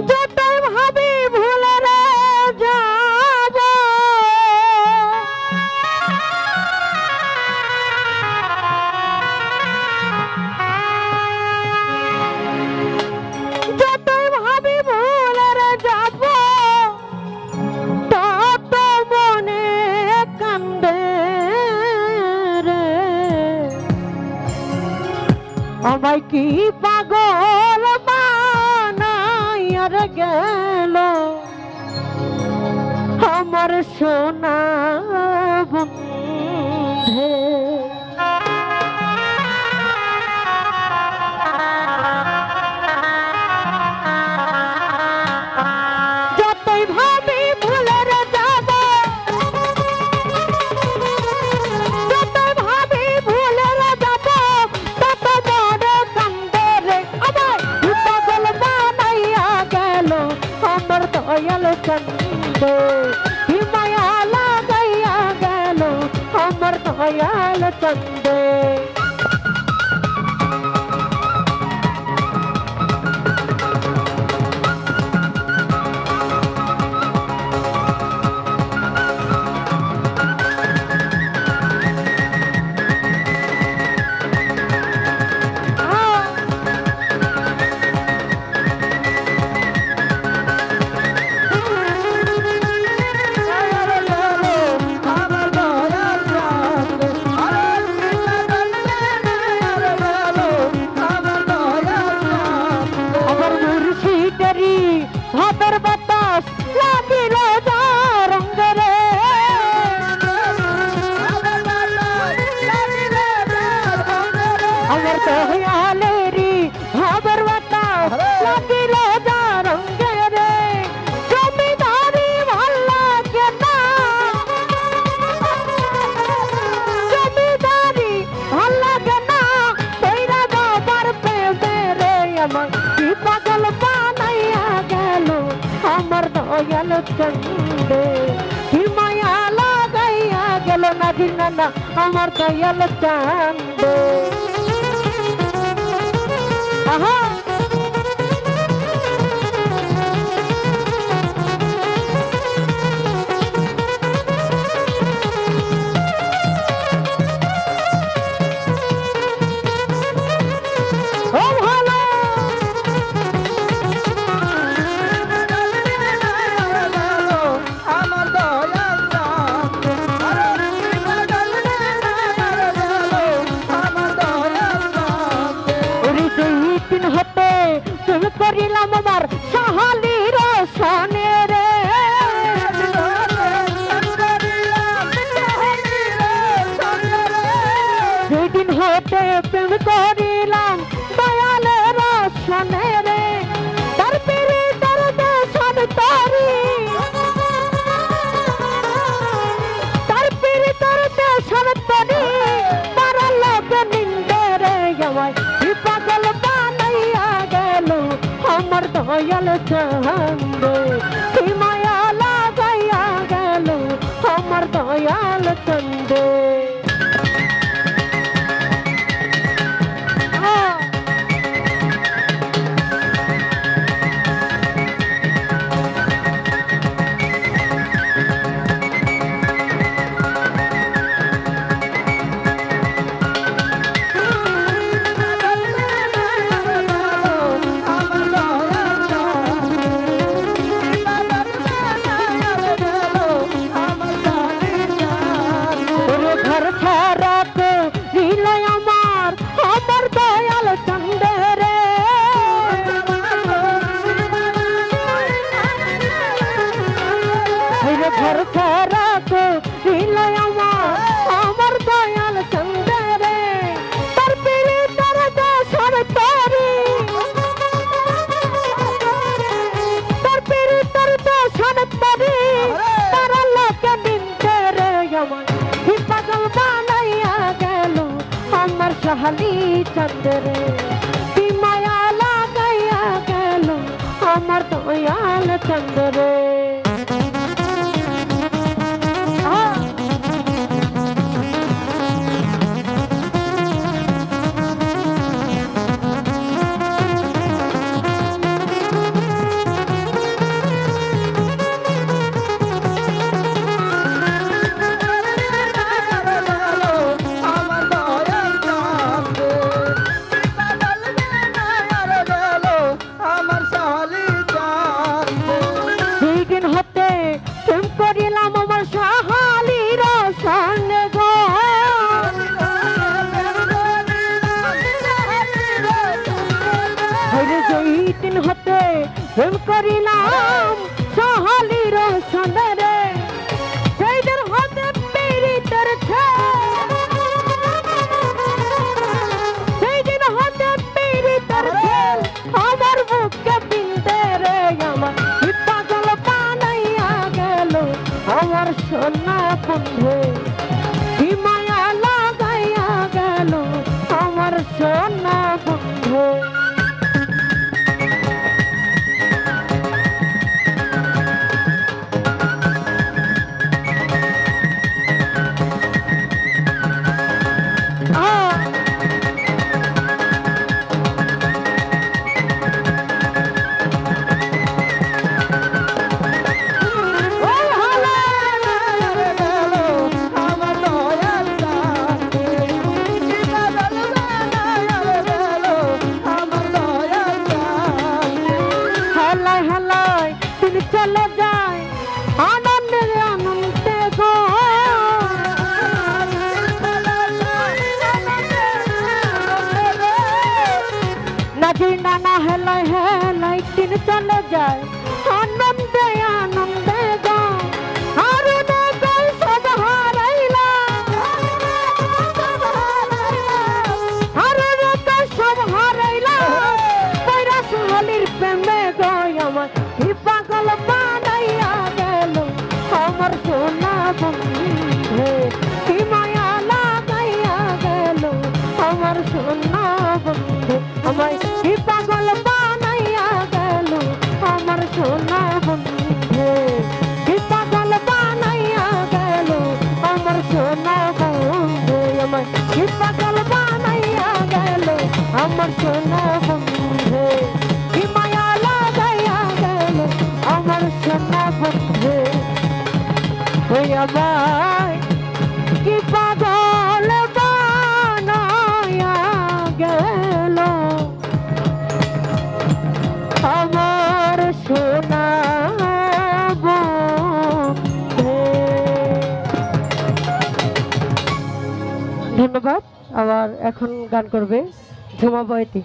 যতই ভাবি ভুলে রে যাব, যতই ভাবি ভুলে রে যাব, তত মনে কান্দে রে। আমায় কি পাগল বানাইয়া রে গেল আমার সোনা বন্ধে। যতই ভাবি ভুলে রে যাব, যতই ভাবি ভুলে রে যাব, তত মনে কান্দে রে। আমায় কি পাগল বানাইয়া গেল আমার দয়াল চন্দে, কি মায়া লাগাইয়া গেল আমার দয়াল চন্দে। ভাবের বাতাস লাগিল রঙে রে, আমার দয়ালেরি ভাবের বাতাস লাগিল রঙে রে। জমিদারি ভাল লাগে না, জমিদারি ভাল লাগে না, তৈরা যাবার প্রেমে রে। আমার কি পাগল বানাইয়া গেল আমার দয়াল চন্দে, কি মায়া লাগাইয়া গেল না না আমার দয়াল চন্দে। আহা করিলাম আমার সাহালির সনে রে, যেদিন হতে প্রেম করিলাম দয়ালের সনে রে। তার পেরে তার দেশন তরি, তার পেরে তার দেশন তরি, তার লোক নিন্দে রে। আমায় কি পাগল বানাইয়া গেল আমার দয়াল চন্দে, কি মায়া লাগাইয়া গেল আমার দয়াল চন্দে। ঘর ছাড়া তো দিলে আমার দয়াল চন্দে রে। তার পিড়ি তার দেশর তরি, তার পিড়ি তার দেশর তরি, তার লোকে নিন্দে রে। আমার কি পাগল বানাইয়া গেল আমার সাহালি চন্দে রে, কি মায়া লাগাইয়া গেল আমার দয়াল চন্দে রে। প্রেম করিলাম সহালির সনে রে সেইদের হাতে পীড়িতের সেইদিন হাতে পীড়িতের আমার বুকে বিন্দে রে আমার পাগল বানাইয়া গেল আমার সোনা বন্ধু কি মায়া লাগাইয়া গেল আমার সোনা বন্ধু চলে যায় আনন্দে আনন্দে গো নাচি নানা হেলাই হেলাই দিন চলে যায় আনন্দে আনন্দে গো আর গাই সব হারাইলা আর গাই সব হারাইলা কইরা সোহালির প্রেমে গো আমার পাগল বানাইয়া গেল আমার সোনা বন্ধু কি মায়া লাগাইয়া গেল আমার সোনা বন্ধু আমায় কি পাগল বানাইয়া গেল আমার সোনা বন্ধু কি পাগল বানাইয়া গেল আমার সোনা বন্ধু আমায় কি পাগল বানাইয়া গেল আমার সোনা বন্ধু কি মায়া লাগাইয়া গেল আমার সোনা বন্ধু ওই আমায় কি পাগল বানাইয়া গেল আমার সোনা বন্ধু ধন্যবাদ। আবার এখন গান করবে ঝুমা বয়তি।